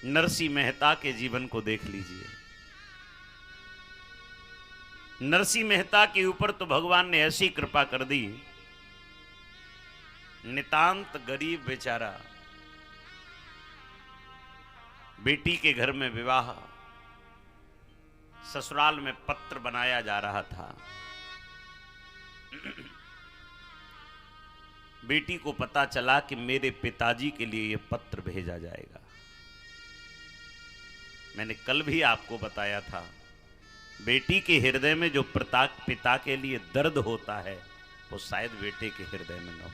नरसिंह मेहता के जीवन को देख लीजिए। नरसिंह मेहता के ऊपर तो भगवान ने ऐसी कृपा कर दी, नितांत गरीब बेचारा, बेटी के घर में विवाह, ससुराल में पत्र बनाया जा रहा था। बेटी को पता चला कि मेरे पिताजी के लिए यह पत्र भेजा जाएगा। मैंने कल भी आपको बताया था, बेटी के हृदय में जो पिता के लिए दर्द होता है वो शायद बेटे के हृदय में न हो।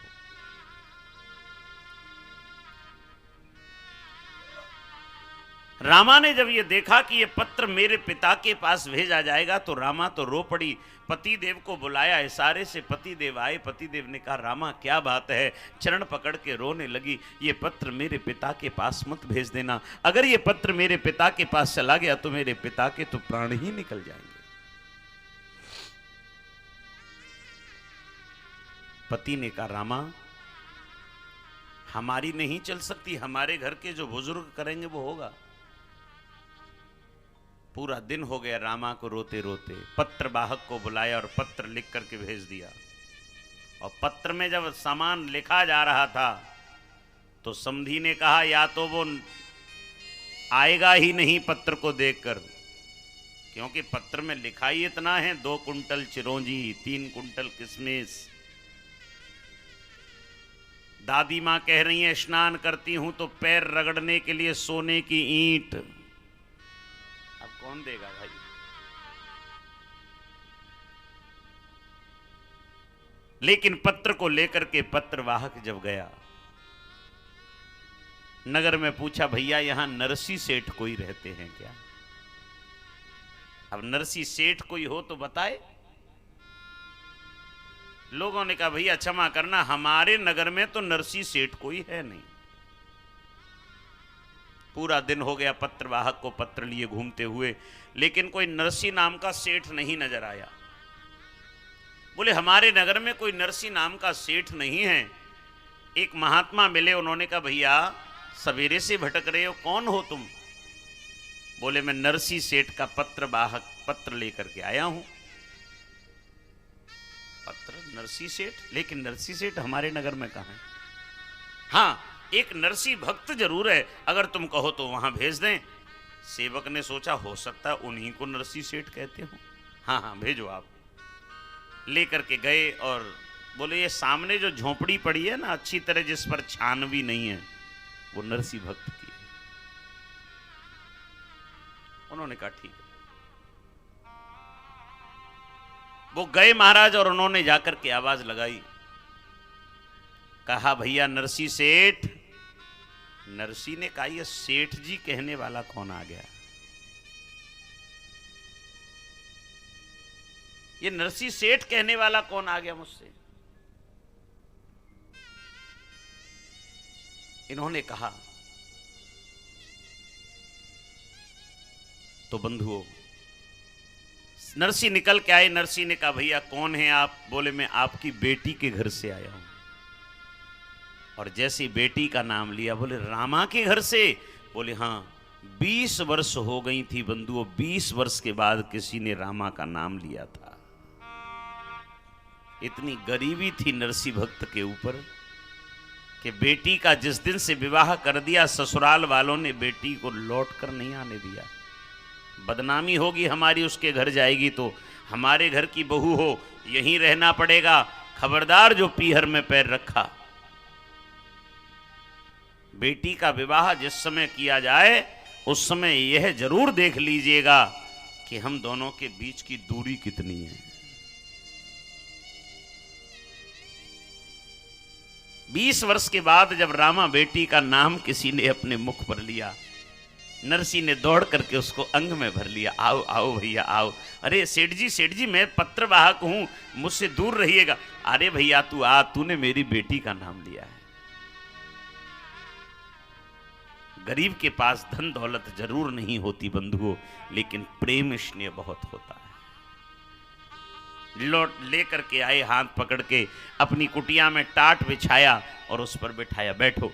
रामा ने जब ये देखा कि ये पत्र मेरे पिता के पास भेजा जाएगा तो रामा तो रो पड़ी। पतिदेव को बुलाया, इशारे से पतिदेव आए। पतिदेव ने कहा, रामा क्या बात है? चरण पकड़ के रोने लगी। ये पत्र मेरे पिता के पास मत भेज देना, अगर ये पत्र मेरे पिता के पास चला गया तो मेरे पिता के तो प्राण ही निकल जाएंगे। पति ने कहा, रामा हमारी नहीं चल सकती, हमारे घर के जो बुजुर्ग करेंगे वो होगा। पूरा दिन हो गया रामा को रोते रोते। पत्र वाहक को बुलाया और पत्र लिख करके भेज दिया। और पत्र में जब सामान लिखा जा रहा था तो समधी ने कहा, या तो वो आएगा ही नहीं पत्र को देखकर, क्योंकि पत्र में लिखा ही इतना है, 2 कुंटल चिरौंजी, 3 कुंटल किशमिश। दादी मां कह रही है, स्नान करती हूं तो पैर रगड़ने के लिए सोने की ईंट। अब कौन देगा भाई? लेकिन पत्र को लेकर के पत्रवाहक जब गया, नगर में पूछा, भैया यहां नरसी सेठ कोई रहते हैं क्या? अब नरसी सेठ कोई हो तो बताए। लोगों ने कहा, भैया क्षमा करना, हमारे नगर में तो नरसी सेठ कोई है नहीं। पूरा दिन हो गया पत्रवाहक को पत्र लिए घूमते हुए, लेकिन कोई नरसी नाम का सेठ नहीं नजर आया। बोले, हमारे नगर में कोई नरसी नाम का सेठ नहीं है। एक महात्मा मिले, उन्होंने कहा, भैया सवेरे से भटक रहे हो, कौन हो तुम? बोले, मैं नरसी सेठ का पत्रवाहक पत्र लेकर के आया हूं। पत्र नरसी सेठ? लेकिन नरसी सेठ हमारे नगर में कहां है? हाँ, एक नरसी भक्त जरूर है, अगर तुम कहो तो वहां भेज दें। सेवक ने सोचा, हो सकता है उन्हीं को नरसी सेठ कहते हो। हाँ हाँ भेजो आप। लेकर के गए और बोले, ये सामने जो झोपड़ी पड़ी है ना अच्छी तरह, जिस पर छान भी नहीं है, वो नरसी भक्त की है। उन्होंने कहा ठीक है। वो गए महाराज और उन्होंने जाकर के आवाज लगाई, कहा, भैया नरसी सेठ। नरसी ने कहा, ये सेठ जी कहने वाला कौन आ गया? ये नरसी सेठ कहने वाला कौन आ गया मुझसे? इन्होंने कहा, तो बंधुओं, नरसी निकल के आए। नरसी ने कहा, भैया कौन है आप? बोले, मैं आपकी बेटी के घर से आया हूं। और जैसी बेटी का नाम लिया, बोले, रामा के घर से? बोले, हाँ। 20 वर्ष हो गई थी बंधुओं, 20 वर्ष के बाद किसी ने रामा का नाम लिया था। इतनी गरीबी थी नरसी भक्त के ऊपर कि बेटी का जिस दिन से विवाह कर दिया, ससुराल वालों ने बेटी को लौट कर नहीं आने दिया। बदनामी होगी हमारी, उसके घर जाएगी तो हमारे घर की बहू हो, यहीं रहना पड़ेगा, खबरदार जो पीहर में पैर रखा। बेटी का विवाह जिस समय किया जाए उस समय यह जरूर देख लीजिएगा कि हम दोनों के बीच की दूरी कितनी है। 20 वर्ष के बाद जब रामा बेटी का नाम किसी ने अपने मुख पर लिया, नरसी ने दौड़ करके उसको अंग में भर लिया। आओ आओ भैया आओ। अरे सेठ जी मैं पत्रवाहक हूं, मुझसे दूर रहिएगा। अरे भैया तू आ, तूने मेरी बेटी का नाम लिया है। गरीब के पास धन दौलत जरूर नहीं होती बंधुओं, लेकिन प्रेम स्नेह बहुत होता है। लौट लेकर के आए, हाथ पकड़ के अपनी कुटिया में टाट बिछाया और उस पर बिठाया, बैठो।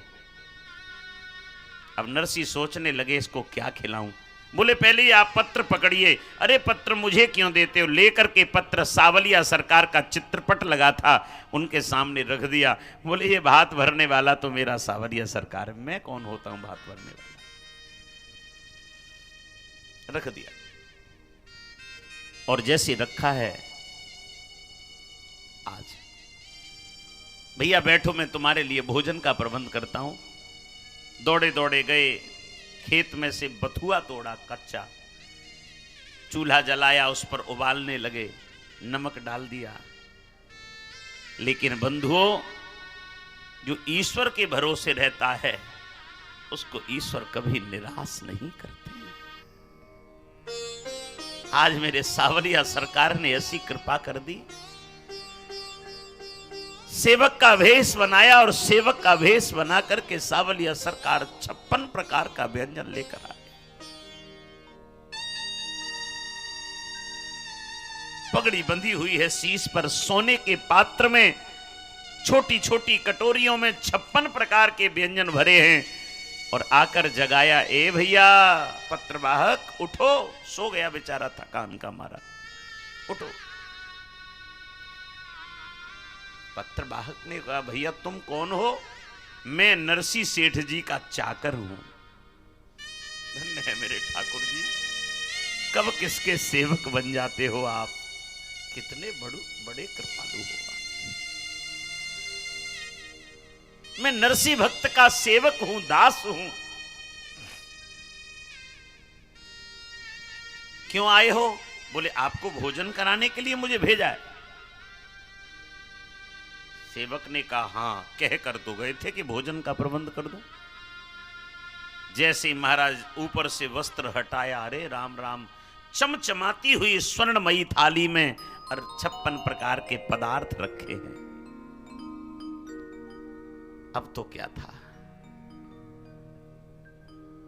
अब नरसी सोचने लगे इसको क्या खिलाऊं। बोले पहले ही आप पत्र पकड़िए। अरे पत्र मुझे क्यों देते हो? लेकर के पत्र सावलिया सरकार का चित्रपट लगा था, उनके सामने रख दिया। बोले ये भात भरने वाला तो मेरा सावलिया सरकार है, मैं कौन होता हूं भात भरने वाला? रख दिया। और जैसे रखा है, आज भैया बैठो, मैं तुम्हारे लिए भोजन का प्रबंध करता हूं। दौड़े दौड़े गए, खेत में से बथुआ तोड़ा कच्चा, चूल्हा जलाया, उस पर उबालने लगे, नमक डाल दिया। लेकिन बंधुओं, जो ईश्वर के भरोसे रहता है उसको ईश्वर कभी निराश नहीं करते। आज मेरे सावलिया सरकार ने ऐसी कृपा कर दी, सेवक का वेश बनाया और सेवक का वेश बना करके सावलिया सरकार 56 प्रकार का व्यंजन लेकर आए। पगड़ी बंधी हुई है शीश पर, सोने के पात्र में छोटी छोटी कटोरियों में 56 प्रकार के व्यंजन भरे हैं। और आकर जगाया, ए भैया पत्रवाहक उठो। सो गया बेचारा थकान का मारा, उठो। पत्रवाहक ने कहा, भैया तुम कौन हो? मैं नरसी सेठ जी का चाकर हूं। धन्य है मेरे ठाकुर जी, कब किसके सेवक बन जाते हो आप, कितने बड़े कृपालु हो आप। मैं नरसी भक्त का सेवक हूं, दास हूं। क्यों आए हो? बोले आपको भोजन कराने के लिए मुझे भेजा है। सेवक ने कहा, हां, कह कर तो गए थे कि भोजन का प्रबंध कर दो। जैसे महाराज ऊपर से वस्त्र हटाया, अरे राम राम, चमचमाती हुई स्वर्णमयी थाली में और 56 प्रकार के पदार्थ रखे हैं। अब तो क्या था,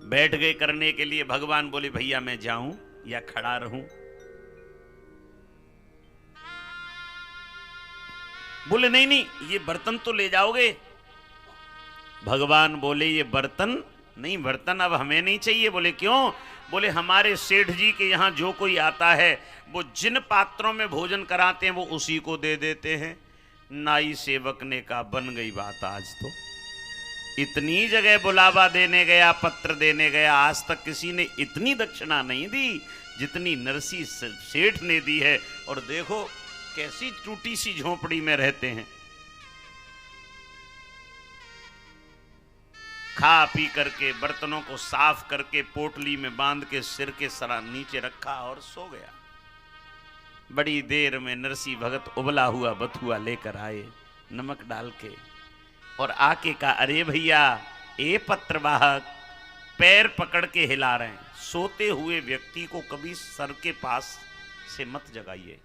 बैठ गए करने के लिए। भगवान बोले, भैया मैं जाऊं या खड़ा रहूं? बोले नहीं नहीं, ये बर्तन तो ले जाओगे। भगवान बोले, ये बर्तन नहीं, बर्तन अब हमें नहीं चाहिए। बोले क्यों? बोले हमारे सेठ जी के यहां जो कोई आता है वो जिन पात्रों में भोजन कराते हैं वो उसी को दे देते हैं। नाई सेवक ने कहा, बन गई बात आज तो। इतनी जगह बुलावा देने गया, पत्र देने गया, आज तक किसी ने इतनी दक्षिणा नहीं दी जितनी नरसी सेठ ने दी है। और देखो कैसी टूटी सी झोपड़ी में रहते हैं। खा पी करके बर्तनों को साफ करके पोटली में बांध के सिर के सरा नीचे रखा और सो गया। बड़ी देर में नरसी भगत उबला हुआ बथुआ लेकर आए, नमक डाल के, और आके कहा, अरे भैया ए पत्रवाहक, पैर पकड़ के हिला रहे हैं। सोते हुए व्यक्ति को कभी सर के पास से मत जगाइए,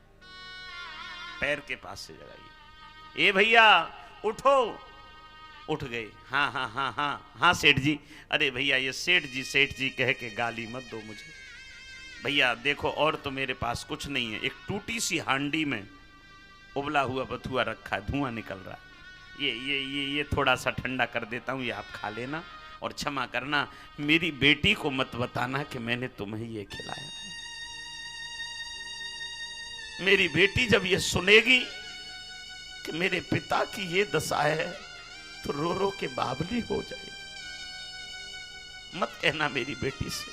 पैर के पास से जगाइए। ए भैया उठो। उठ गए। हाँ हाँ हाँ हाँ हाँ सेठ जी। अरे भैया ये सेठ जी कह के गाली मत दो मुझे। भैया देखो और तो मेरे पास कुछ नहीं है, एक टूटी सी हांडी में उबला हुआ बथुआ रखा है, धुआं निकल रहा है, ये थोड़ा सा ठंडा कर देता हूँ, ये आप खा लेना। और क्षमा करना, मेरी बेटी को मत बताना कि मैंने तुम्हें ये खिलाया है। मेरी बेटी जब ये सुनेगी कि मेरे पिता की ये दशा है तो रो रो के बावली हो जाएगी। मत कहना मेरी बेटी से।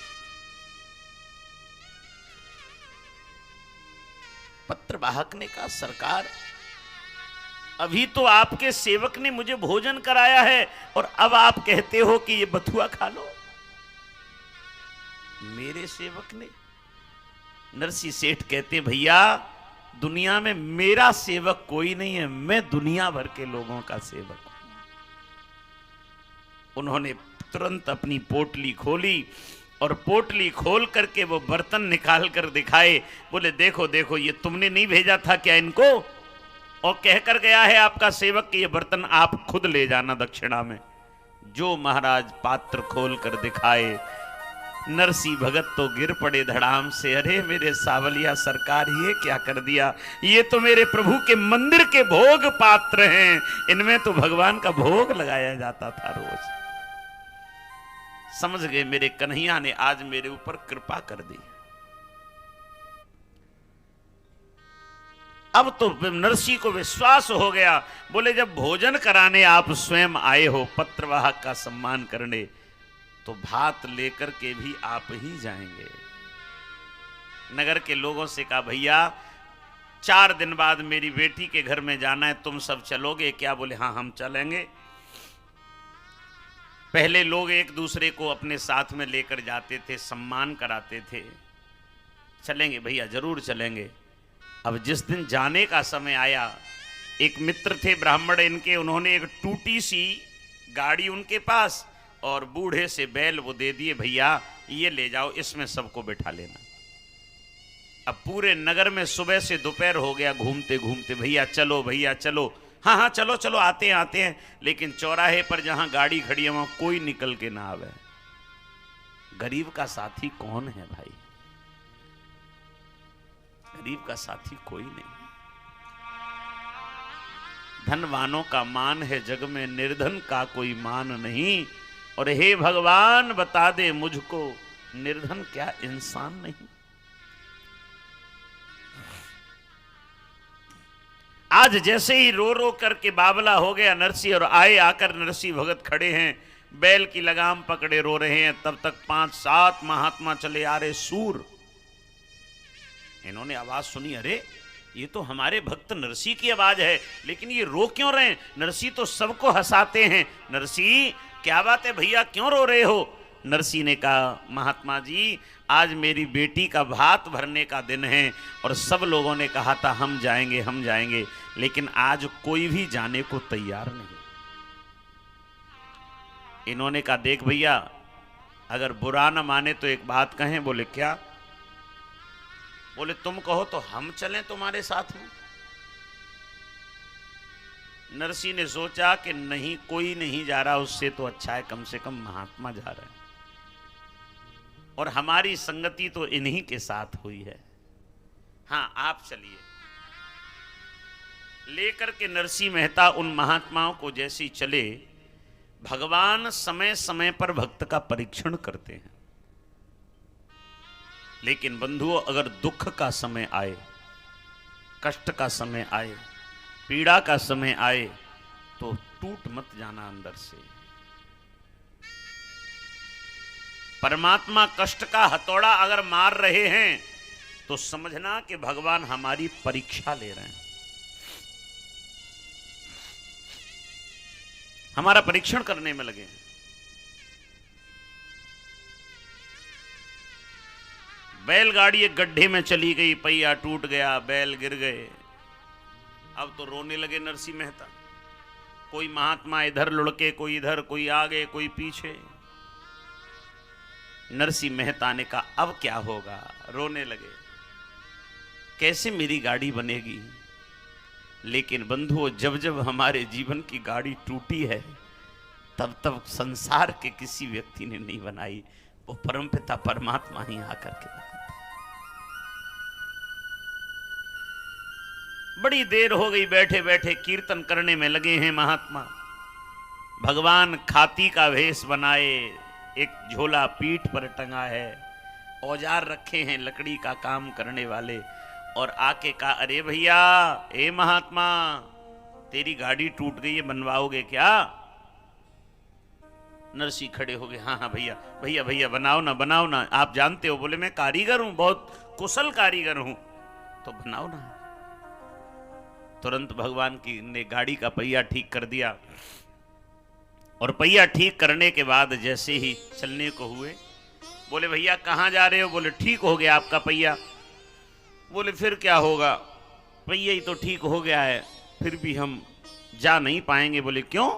पत्रवाहक ने कहा, सरकार अभी तो आपके सेवक ने मुझे भोजन कराया है और अब आप कहते हो कि ये बथुआ खा लो। मेरे सेवक ने? नरसी सेठ कहते, भैया दुनिया में मेरा सेवक कोई नहीं है, मैं दुनिया भर के लोगों का सेवक हूं। उन्होंने तुरंत अपनी पोटली खोली और पोटली खोल करके वो बर्तन निकाल कर दिखाए। बोले देखो देखो, ये तुमने नहीं भेजा था क्या इनको? और कहकर गया है आपका सेवक कि ये बर्तन आप खुद ले जाना दक्षिणा में। जो महाराज पात्र खोल कर दिखाए, नरसी भगत तो गिर पड़े धड़ाम से। अरे मेरे सावलिया सरकार, ये क्या कर दिया? ये तो मेरे प्रभु के मंदिर के भोग पात्र हैं, इनमें तो भगवान का भोग लगाया जाता था रोज। समझ गए मेरे कन्हैया ने आज मेरे ऊपर कृपा कर दी। अब तो नरसिंह को विश्वास हो गया। बोले जब भोजन कराने आप स्वयं आए हो, पत्रवाहक का सम्मान करने, तो भात लेकर के भी आप ही जाएंगे। नगर के लोगों से कहा भैया 4 दिन बाद मेरी बेटी के घर में जाना है, तुम सब चलोगे क्या? बोले हाँ हम चलेंगे। पहले लोग एक दूसरे को अपने साथ में लेकर जाते थे, सम्मान कराते थे। चलेंगे भैया, जरूर चलेंगे। अब जिस दिन जाने का समय आया, एक मित्र थे ब्राह्मण इनके, उन्होंने एक टूटी सी गाड़ी उनके पास और बूढ़े से बैल वो दे दिए, भैया ये ले जाओ, इसमें सबको बिठा लेना। अब पूरे नगर में सुबह से दोपहर हो गया घूमते घूमते, भैया चलो भैया चलो, हाँ हाँ चलो चलो आते हैं, लेकिन चौराहे पर जहां गाड़ी खड़ी है वहां कोई निकल के ना आवे। गरीब का साथी कौन है भाई? गरीब का साथी कोई नहीं। धनवानों का मान है जग में, निर्धन का कोई मान नहीं। और हे भगवान बता दे मुझको, निर्धन क्या इंसान नहीं? आज जैसे ही रो रो करके बावला हो गया नरसिंह और आए, आकर नरसिंह भगत खड़े हैं, बैल की लगाम पकड़े रो रहे हैं, तब तक 5-7 महात्मा चले आ रहे सूर। इन्होंने आवाज सुनी, अरे ये तो हमारे भक्त नरसिंह की आवाज है, लेकिन ये रो क्यों रहे हैं? नरसिंह तो सबको हंसाते हैं। नरसिंह क्या बात है भैया, क्यों रो रहे हो? नरसिंह ने कहा महात्मा जी आज मेरी बेटी का भात भरने का दिन है और सब लोगों ने कहा था हम जाएंगे, लेकिन आज कोई भी जाने को तैयार नहीं। इन्होंने कहा देख भैया अगर बुरा न माने तो एक बात कहें। बोले क्या? बोले तुम कहो तो हम चलें तुम्हारे साथ में। नरसिंह ने सोचा कि नहीं कोई नहीं जा रहा, उससे तो अच्छा है कम से कम महात्मा जा रहे हैं, और हमारी संगति तो इन्हीं के साथ हुई है। हाँ आप चलिए। लेकर के नरसिंह मेहता उन महात्माओं को जैसे चले, भगवान समय समय पर भक्त का परीक्षण करते हैं। लेकिन बंधुओं अगर दुख का समय आए, कष्ट का समय आए, पीड़ा का समय आए, तो टूट मत जाना अंदर से। परमात्मा कष्ट का हथौड़ा अगर मार रहे हैं तो समझना कि भगवान हमारी परीक्षा ले रहे हैं, हमारा परीक्षण करने में लगे हैं। बैलगाड़ी एक गड्ढे में चली गई, पहिया टूट गया, बैल गिर गए। अब तो रोने लगे नरसिंह मेहता। कोई महात्मा इधर लुढ़के, कोई इधर, कोई आगे, कोई पीछे। नरसिंह मेहता ने कहा अब क्या होगा? रोने लगे, कैसे मेरी गाड़ी बनेगी? लेकिन बंधुओं जब जब हमारे जीवन की गाड़ी टूटी है तब तब संसार के किसी व्यक्ति ने नहीं बनाई, वो परमपिता परमात्मा ही आकर के बनाते। बड़ी देर हो गई, बैठे बैठे कीर्तन करने में लगे हैं महात्मा। भगवान खाती का वेश बनाए, एक झोला पीठ पर टंगा है, औजार रखे हैं लकड़ी का काम करने वाले, और आके कहा अरे भैया ए महात्मा तेरी गाड़ी टूट गई है, बनवाओगे क्या? नरसिंह खड़े हो गए, हाँ हाँ भैया भैया भैया बनाओ ना, आप जानते हो। बोले मैं कारीगर हूं, बहुत कुशल कारीगर हूं, तो बनाओ ना। तुरंत भगवान की ने गाड़ी का पहिया ठीक कर दिया, और पहिया ठीक करने के बाद जैसे ही चलने को हुए, बोले भैया कहाँ जा रहे हो? बोले ठीक हो गया आपका पहिया। बोले फिर क्या होगा? पहिया ही तो ठीक हो गया है, फिर भी हम जा नहीं पाएंगे। बोले क्यों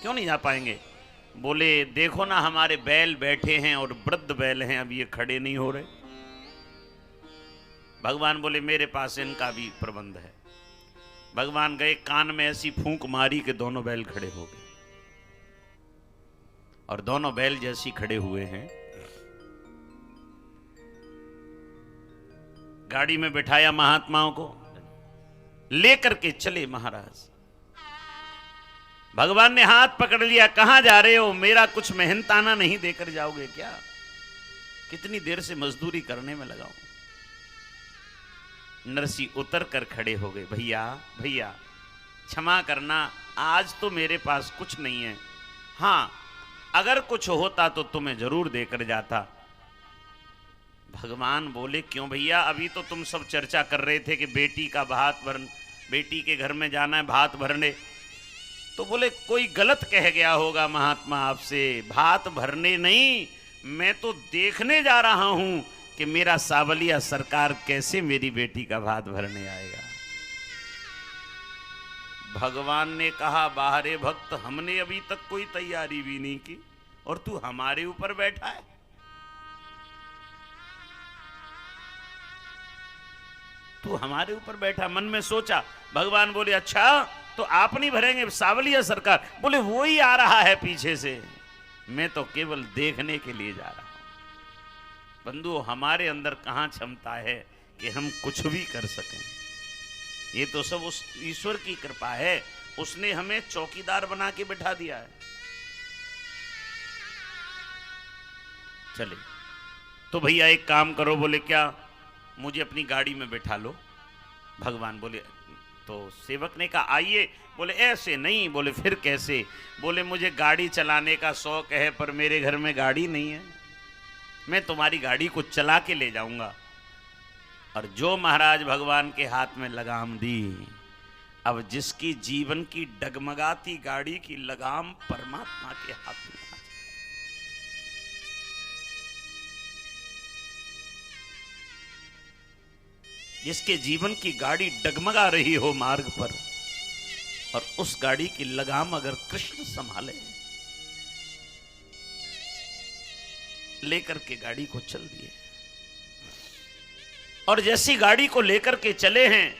नहीं जा पाएंगे? बोले देखो ना हमारे बैल बैठे हैं और वृद्ध बैल हैं, अब ये खड़े नहीं हो रहे। भगवान बोले मेरे पास इनका भी प्रबंध है। भगवान गए, कान में ऐसी फूंक मारी कि दोनों बैल खड़े हो गए, और दोनों बैल जैसी खड़े हुए हैं, गाड़ी में बिठाया महात्माओं को, लेकर के चले महाराज। भगवान ने हाथ पकड़ लिया, कहां जा रहे हो, मेरा कुछ मेहनताना नहीं देकर जाओगे क्या? कितनी देर से मजदूरी करने में लगाऊं। नरसी उतर कर खड़े हो गए, भैया भैया क्षमा करना, आज तो मेरे पास कुछ नहीं है, हां अगर कुछ होता तो तुम्हें जरूर देकर जाता। भगवान बोले, क्यों भैया, अभी तो तुम सब चर्चा कर रहे थे कि बेटी का बेटी के घर में जाना है भात भरने। तो बोले कोई गलत कह गया होगा महात्मा आपसे, भात भरने नहीं, मैं तो देखने जा रहा हूं कि मेरा सावलिया सरकार कैसे मेरी बेटी का भात भरने आएगा। भगवान ने कहा, बाहरे भक्त, हमने अभी तक कोई तैयारी भी नहीं की और तू हमारे ऊपर बैठा है। तू हमारे ऊपर बैठा। मन में सोचा, भगवान बोले, अच्छा तो आप नहीं भरेंगे, सावलिया सरकार? बोले वो ही आ रहा है पीछे से, मैं तो केवल देखने के लिए जा रहा हूं। बंधु, हमारे अंदर कहां क्षमता है कि हम कुछ भी कर सकें? ये तो सब उस ईश्वर की कृपा है, उसने हमें चौकीदार बना के बिठा दिया है। चले तो भैया एक काम करो। बोले क्या? मुझे अपनी गाड़ी में बैठा लो। भगवान बोले, तो सेवक ने कहा आइए। बोले ऐसे नहीं। बोले फिर कैसे? बोले मुझे गाड़ी चलाने का शौक है पर मेरे घर में गाड़ी नहीं है, मैं तुम्हारी गाड़ी को चला के ले जाऊंगा। और जो महाराज भगवान के हाथ में लगाम दी, अब जिसकी जीवन की डगमगाती गाड़ी की लगाम परमात्मा के हाथ में, जिसके जीवन की गाड़ी डगमगा रही हो मार्ग पर, और उस गाड़ी की लगाम अगर कृष्ण संभाले, लेकर के गाड़ी को चल दिए। और जैसी गाड़ी को लेकर के चले हैं,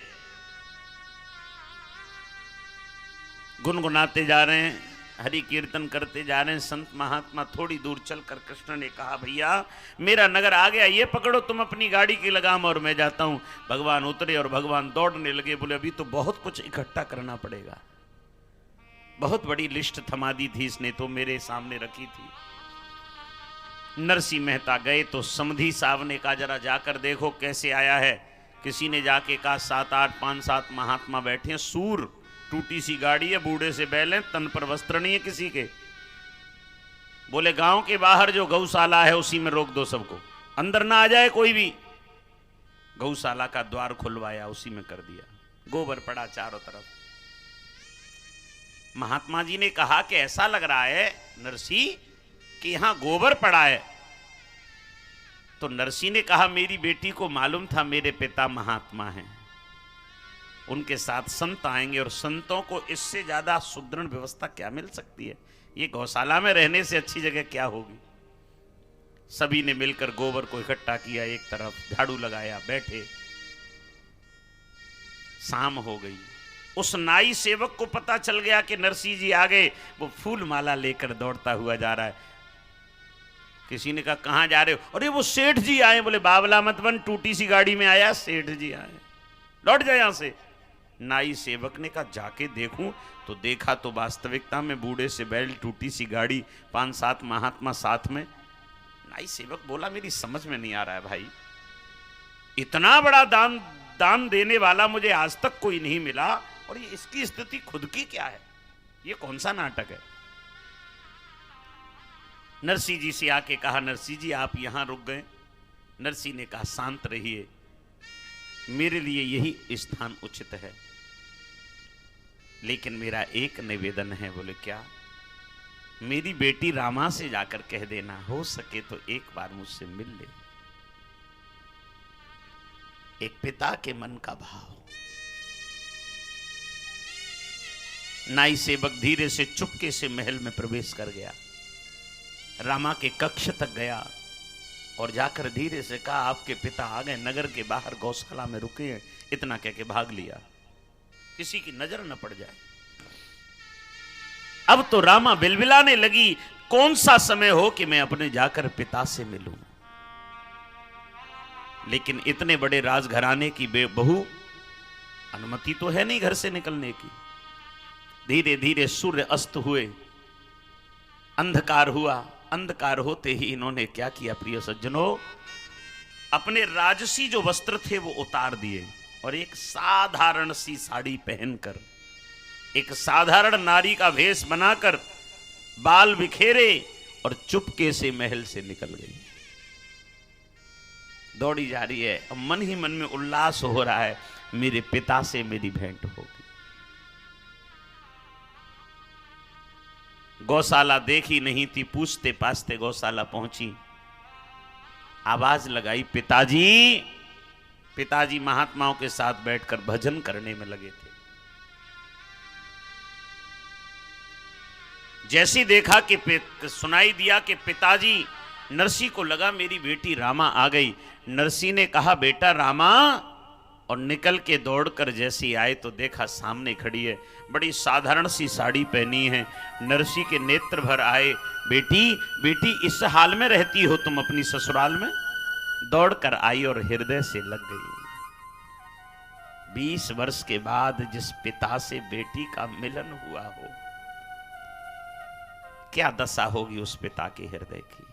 गुनगुनाते जा रहे हैं, हरि कीर्तन करते जा रहे हैं। संत महात्मा थोड़ी दूर चलकर कृष्ण ने कहा, भैया मेरा नगर आ गया, ये पकड़ो तुम अपनी गाड़ी की लगाम और मैं जाता हूं। भगवान उतरे और भगवान दौड़ने लगे। बोले अभी तो बहुत कुछ इकट्ठा करना पड़ेगा, बहुत बड़ी लिस्ट थमा दी थी इसने तो मेरे सामने रखी थी। नरसिंह मेहता गए तो समधी साहब ने कहा, जरा जाकर देखो कैसे आया है। किसी ने जाके कहा 7-8 5-7 महात्मा बैठे हैं, सूर, टूटी सी गाड़ी है, बूढ़े से बैल हैं, तन पर वस्त्र नहीं है किसी के। बोले गांव के बाहर जो गौशाला है उसी में रोक दो सबको, अंदर ना आ जाए कोई भी। गौशाला का द्वार खुलवाया, उसी में कर दिया। गोबर पड़ा चारों तरफ। महात्मा जी ने कहा कि ऐसा लग रहा है नरसिंह कि यहां गोबर पड़ा है। तो नरसिंह ने कहा, मेरी बेटी को मालूम था मेरे पिता महात्मा हैं, उनके साथ संत आएंगे और संतों को इससे ज्यादा सुदृढ़ व्यवस्था क्या मिल सकती है? ये गौशाला में रहने से अच्छी जगह क्या होगी? सभी ने मिलकर गोबर को इकट्ठा किया, एक तरफ झाड़ू लगाया, बैठे। शाम हो गई। उस नाई सेवक को पता चल गया कि नरसिंह जी आ गए। वो फूल माला लेकर दौड़ता हुआ जा रहा है। किसी ने कहा कहां जा रहे हो? अरे वो सेठ जी आए। बोले बावला मत बन, टूटी सी गाड़ी में आया, सेठ जी आए, लौट जाए यहां से। नाई सेवक ने कहा जाके देखूं, तो देखा तो वास्तविकता में बूढ़े से बैल, टूटी सी गाड़ी, 5-7 महात्मा साथ में। नाई सेवक बोला मेरी समझ में नहीं आ रहा है भाई, इतना बड़ा दान देने वाला मुझे आज तक कोई नहीं मिला, और ये इसकी स्थिति खुद की क्या है? ये कौन सा नाटक है? नरसिंह जी से आके कहा, नरसिंह जी आप यहां रुक गए। नरसिंह ने कहा शांत रहिए, मेरे लिए यही स्थान उचित है, लेकिन मेरा एक निवेदन है। बोले क्या? मेरी बेटी रामा से जाकर कह देना, हो सके तो एक बार मुझसे मिल ले। एक पिता के मन का भाव। नाई सेवक धीरे से चुपके से महल में प्रवेश कर गया, रामा के कक्ष तक गया और जाकर धीरे से कहा आपके पिता आ गए, नगर के बाहर गौशाला में रुके हैं। इतना कह के भाग लिया, किसी की नजर न पड़ जाए। अब तो रामा बिलबिलाने लगी, कौन सा समय हो कि मैं अपने जाकर पिता से मिलूं। लेकिन इतने बड़े राजघराने की बहू, अनुमति तो है नहीं घर से निकलने की। धीरे धीरे सूर्य अस्त हुए, अंधकार हुआ। अंधकार होते ही इन्होंने क्या किया प्रिय सज्जनों, अपने राजसी जो वस्त्र थे वो उतार दिए और एक साधारण सी साड़ी पहनकर, एक साधारण नारी का भेष बनाकर, बाल बिखेरे और चुपके से महल से निकल गई। दौड़ी जा रही है, अब मन ही मन में उल्लास हो रहा है, मेरे पिता से मेरी भेंट होगी। गौशाला देखी नहीं थी, पूछते पाछते गौशाला पहुंची, आवाज लगाई, पिताजी। पिताजी महात्माओं के साथ बैठकर भजन करने में लगे थे। जैसी देखा कि सुनाई दिया कि पिताजी, नरसी को लगा मेरी बेटी रामा आ गई। नरसी ने कहा, बेटा रामा, और निकल के दौड़कर जैसी आए तो देखा सामने खड़ी है, बड़ी साधारण सी साड़ी पहनी है। नरसी के नेत्र भर आए, बेटी बेटी इस हाल में रहती हो तुम अपनी ससुराल में? दौड़कर आई और हृदय से लग गई। 20 वर्ष के बाद जिस पिता से बेटी का मिलन हुआ हो, क्या दशा होगी उस पिता के हृदय की।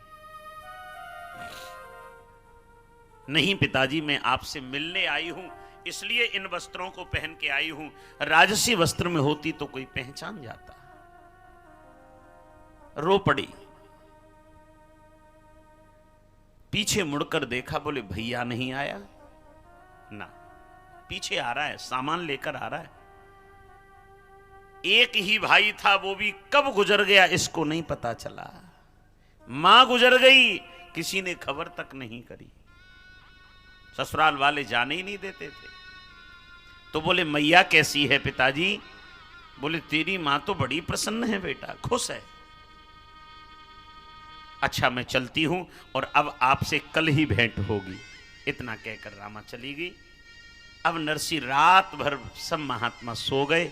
नहीं पिताजी, मैं आपसे मिलने आई हूं, इसलिए इन वस्त्रों को पहन के आई हूं। राजसी वस्त्र में होती तो कोई पहचान जाता। रो पड़ी, पीछे मुड़कर देखा, बोले भैया नहीं आया ना, पीछे आ रहा है, सामान लेकर आ रहा है। एक ही भाई था, वो भी कब गुजर गया इसको नहीं पता चला। मां गुजर गई, किसी ने खबर तक नहीं करी, ससुराल वाले जाने ही नहीं देते थे। तो बोले मैया कैसी है पिताजी? बोले तेरी मां तो बड़ी प्रसन्न है बेटा, खुश है। अच्छा मैं चलती हूं और अब आपसे कल ही भेंट होगी। इतना कहकर रामा चली गई। अब नरसी रात भर, सब महात्मा सो गए,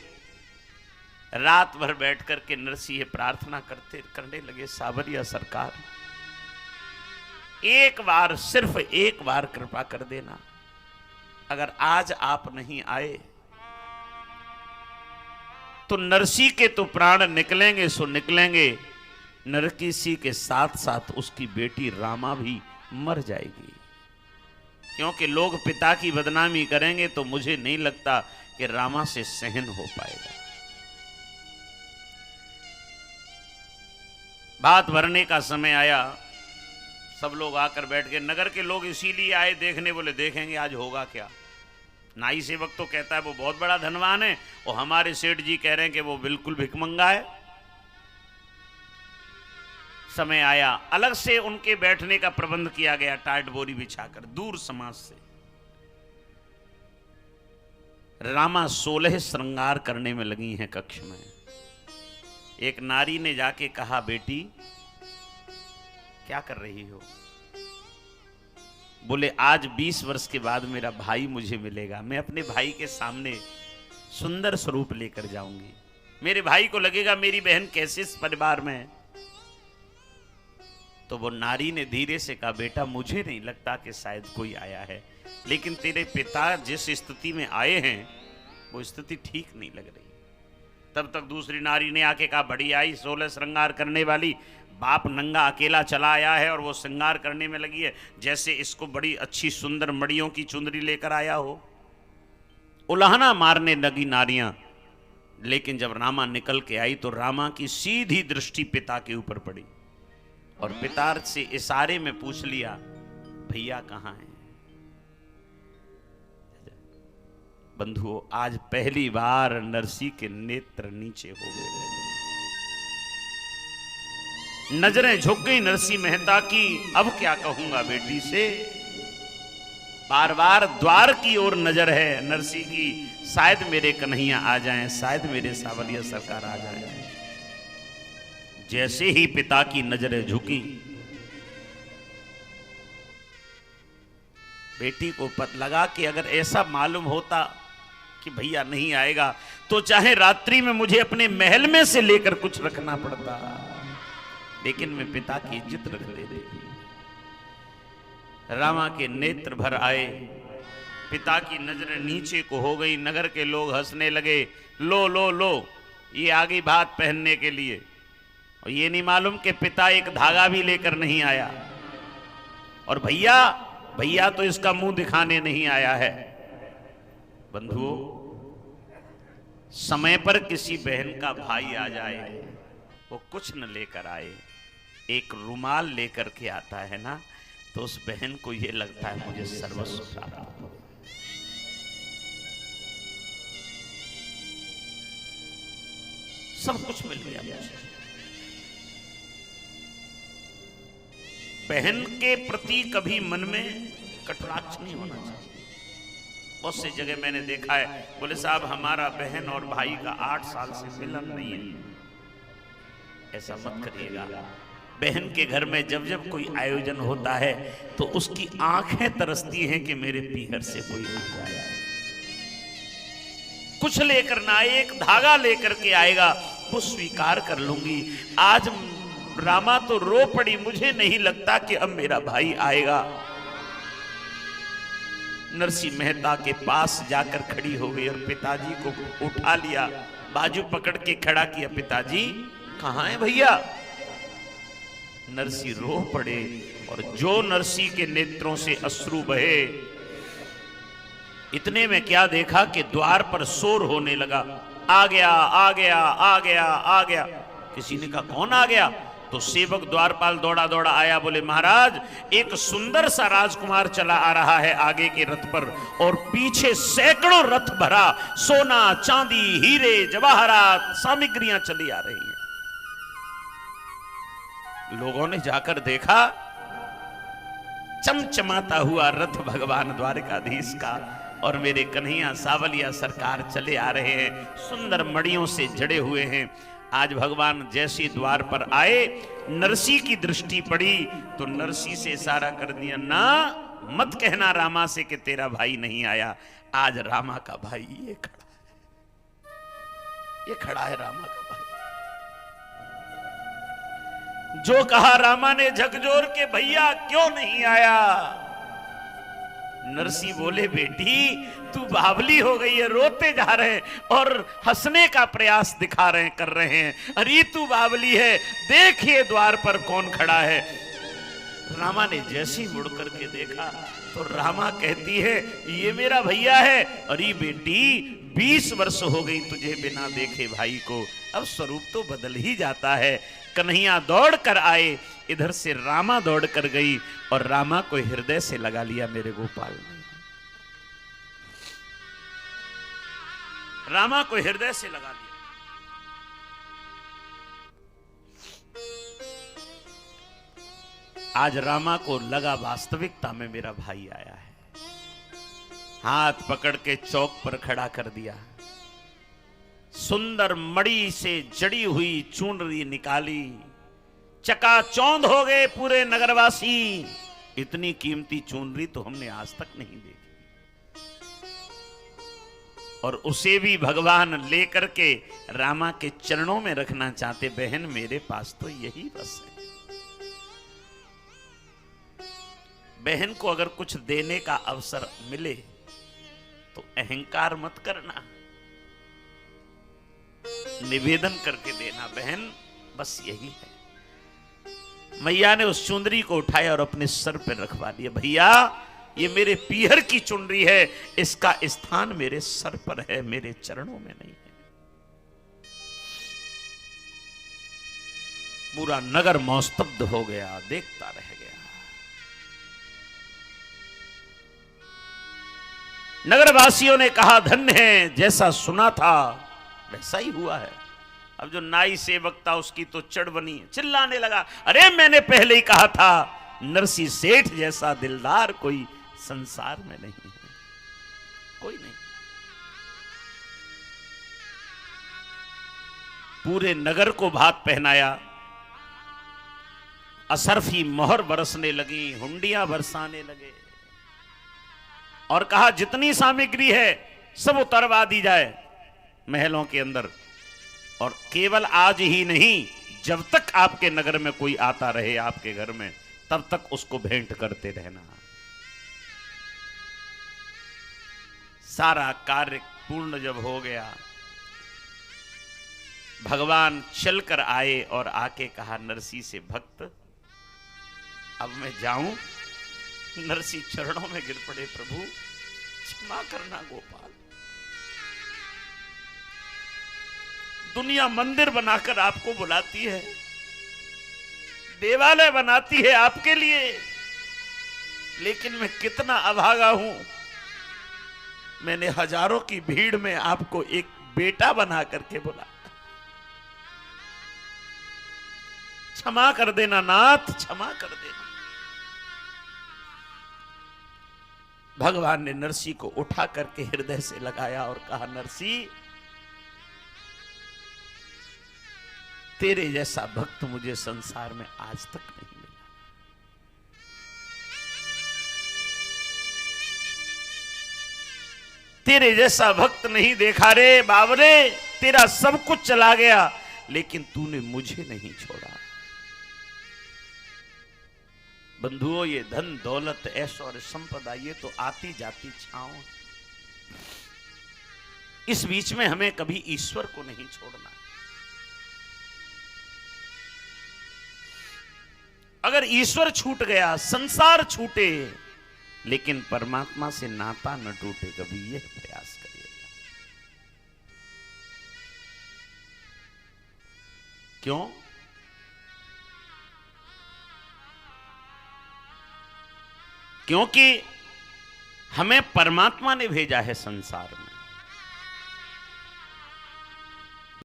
रात भर बैठ करके नरसी ये प्रार्थना करने लगे, सावरिया सरकार, एक बार, सिर्फ एक बार कृपा कर देना। अगर आज आप नहीं आए तो नरसी के तो प्राण निकलेंगे सो निकलेंगे, नरकिसी के साथ साथ उसकी बेटी रामा भी मर जाएगी। क्योंकि लोग पिता की बदनामी करेंगे तो मुझे नहीं लगता कि रामा से सहन हो पाएगा। बात भरने का समय आया, सब लोग आकर बैठ गए। नगर के लोग इसीलिए आए देखने, बोले देखेंगे आज होगा क्या। नाई सेवक तो कहता है वो बहुत बड़ा धनवान है, और हमारे सेठ जी कह रहे हैं कि वो बिल्कुल भिखमंगा है। समय आया, अलग से उनके बैठने का प्रबंध किया गया, टाट बोरी बिछाकर, दूर समाज से। रामा 16 श्रृंगार करने में लगी हैं कक्ष में। एक नारी ने जाके कहा, बेटी क्या कर रही हो? बोले आज 20 वर्ष के बाद मेरा भाई मुझे मिलेगा, मैं अपने भाई के सामने सुंदर स्वरूप लेकर जाऊंगी, मेरे भाई को लगेगा मेरी बहन कैसे इस परिवार में है। तो वो नारी ने धीरे से कहा, बेटा मुझे नहीं लगता कि शायद कोई आया है, लेकिन तेरे पिता जिस स्थिति में आए हैं वो स्थिति ठीक नहीं लग रही। तब तक दूसरी नारी ने आके कहा, बड़ी आई 16 श्रृंगार करने वाली, बाप नंगा अकेला चला आया है और वो श्रृंगार करने में लगी है, जैसे इसको बड़ी अच्छी सुंदर मड़ियों की चुंदरी लेकर आया हो। उलाहना मारने लगी नारियां। लेकिन जब रामा निकल के आई तो रामा की सीधी दृष्टि पिता के ऊपर पड़ी और पिता से इशारे में पूछ लिया, भैया कहाँ हैं? बंधुओं, आज पहली बार नरसी के नेत्र नीचे हो गए, नजरें झुक गई नरसी मेहता की। अब क्या कहूंगा बेटी से, बार बार द्वार की ओर नजर है नरसी की, शायद मेरे कन्हैया आ जाएं, शायद मेरे सावरिया सरकार आ जाए। जैसे ही पिता की नजरें झुकी, बेटी को पता लगा कि अगर ऐसा मालूम होता कि भैया नहीं आएगा तो चाहे रात्रि में मुझे अपने महल में से लेकर कुछ रखना पड़ता, लेकिन मैं पिता की इज्जत रख देती। रामा के नेत्र भर आए, पिता की नजरें नीचे को हो गई। नगर के लोग हंसने लगे, लो लो लो, ये आ गई बात पहनने के लिए, और ये नहीं मालूम कि पिता एक धागा भी लेकर नहीं आया, और भैया भैया तो इसका मुंह दिखाने नहीं आया है। बंधुओं, समय पर किसी बहन का भाई आ जाए, वो कुछ न लेकर आए, एक रुमाल लेकर के आता है ना, तो उस बहन को ये लगता है मुझे सर्वस्व प्राप्त हो। सब कुछ मिल गया मुझे। बहन के प्रति कभी मन में कटुराक्ष नहीं होना चाहिए। बहुत सी जगह मैंने देखा है, बोले साहब हमारा बहन और भाई का 8 साल से मिलन नहीं है। ऐसा मत करिएगा। बहन के घर में जब जब कोई आयोजन होता है तो उसकी आंखें तरसती हैं कि मेरे पीहर से कोई आ जाए। कुछ लेकर ना आए, एक धागा लेकर के आएगा, वो स्वीकार कर लूंगी। आज रामा तो रो पड़ी, मुझे नहीं लगता कि अब मेरा भाई आएगा। नरसिंह मेहता के पास जाकर खड़ी हो गई और पिताजी को उठा लिया, बाजू पकड़ के खड़ा किया। पिताजी कहां है भैया? नरसिंह रो पड़े, और जो नरसिंह के नेत्रों से अश्रु बहे, इतने में क्या देखा कि द्वार पर शोर होने लगा, आ गया आ गया आ गया आ गया। किसी ने कहा कौन आ गया? तो सेवक द्वारपाल दौड़ा दौड़ा आया, बोले महाराज एक सुंदर सा राजकुमार चला आ रहा है आगे के रथ पर, और पीछे सैकड़ों रथ भरा सोना चांदी हीरे जवाहरात सामग्रियां चली आ रही हैं। लोगों ने जाकर देखा, चमचमाता हुआ रथ भगवान द्वारकाधीश का, और मेरे कन्हैया सावलिया सरकार चले आ रहे हैं, सुंदर मड़ियों से जड़े हुए हैं। आज भगवान जैसे द्वार पर आए, नरसिंह की दृष्टि पड़ी तो नरसिंह से इशारा कर दिया, ना मत कहना रामा से कि तेरा भाई नहीं आया। आज रामा का भाई ये खड़ा है, ये खड़ा है रामा का भाई। जो कहा रामा ने झकझोर के, भैया क्यों नहीं आया? नरसिंह बोले बेटी तू बावली हो गई है, रोते जा रहे हैं और हंसने का प्रयास दिखा रहे कर रहे हैं। अरे तू बावली है, देखिए द्वार पर कौन खड़ा है। रामा ने जैसे ही मुड़ करके देखा तो रामा कहती है ये मेरा भैया है। अरे बेटी 20 वर्ष हो गई तुझे बिना देखे भाई को, अब स्वरूप तो बदल ही जाता है। कन्हैया दौड़ कर आए, इधर से रामा दौड़ कर गई और रामा को हृदय से लगा लिया मेरे गोपाल ने। रामा को हृदय से लगा लिया। आज रामा को लगा वास्तविकता में मेरा भाई आया है। हाथ पकड़ के चौक पर खड़ा कर दिया, सुंदर मड़ी से जड़ी हुई चुनरी निकाली, चकाचौंध हो गए पूरे नगरवासी। इतनी कीमती चुनरी तो हमने आज तक नहीं देखी, और उसे भी भगवान लेकर के रामा के चरणों में रखना चाहते। बहन मेरे पास तो यही बस है। बहन को अगर कुछ देने का अवसर मिले तो अहंकार मत करना, निवेदन करके देना। बहन बस यही है। मैया ने उस चुनरी को उठाया और अपने सर पर रखवा दिया। भैया ये मेरे पीहर की चुनरी है, इसका स्थान मेरे सर पर है, मेरे चरणों में नहीं है। पूरा नगर मौस्तब्ध हो गया, देखता रह गया। नगरवासियों ने कहा धन्य है, जैसा सुना था वैसा ही हुआ है। अब जो नाई सेवक था उसकी तो चढ़ बनी, चिल्लाने लगा, अरे मैंने पहले ही कहा था नरसिंह सेठ जैसा दिलदार कोई संसार में नहीं है, कोई नहीं। पूरे नगर को भात पहनाया, असरफी मोहर बरसने लगी, हुंडियां बरसाने लगे, और कहा जितनी सामग्री है सब उतरवा दी जाए महलों के अंदर, और केवल आज ही नहीं, जब तक आपके नगर में कोई आता रहे आपके घर में, तब तक उसको भेंट करते रहना। सारा कार्य पूर्ण जब हो गया, भगवान चलकर आए और आके कहा नरसी से, भक्त अब मैं जाऊं? नरसी चरणों में गिर पड़े, प्रभु क्षमा करना गोपाल, दुनिया मंदिर बनाकर आपको बुलाती है, देवालय बनाती है आपके लिए, लेकिन मैं कितना अभागा हूं। मैंने हजारों की भीड़ में आपको एक बेटा बना करके बुलाया, क्षमा कर देना नाथ, क्षमा कर देना। भगवान ने नरसी को उठा करके हृदय से लगाया और कहा, नरसी तेरे जैसा भक्त मुझे संसार में आज तक नहीं मिला। तेरे जैसा भक्त नहीं देखा रे बाबरे, तेरा सब कुछ चला गया लेकिन तूने मुझे नहीं छोड़ा। बंधुओं, ये धन दौलत ऐश्वर्य संपदा ये तो आती जाती छांव, इस बीच में हमें कभी ईश्वर को नहीं छोड़ना। अगर ईश्वर छूट गया, संसार छूटे, लेकिन परमात्मा से नाता न टूटे, कभी यह प्रयास करिएगा। क्यों? क्योंकि हमें परमात्मा ने भेजा है संसार में।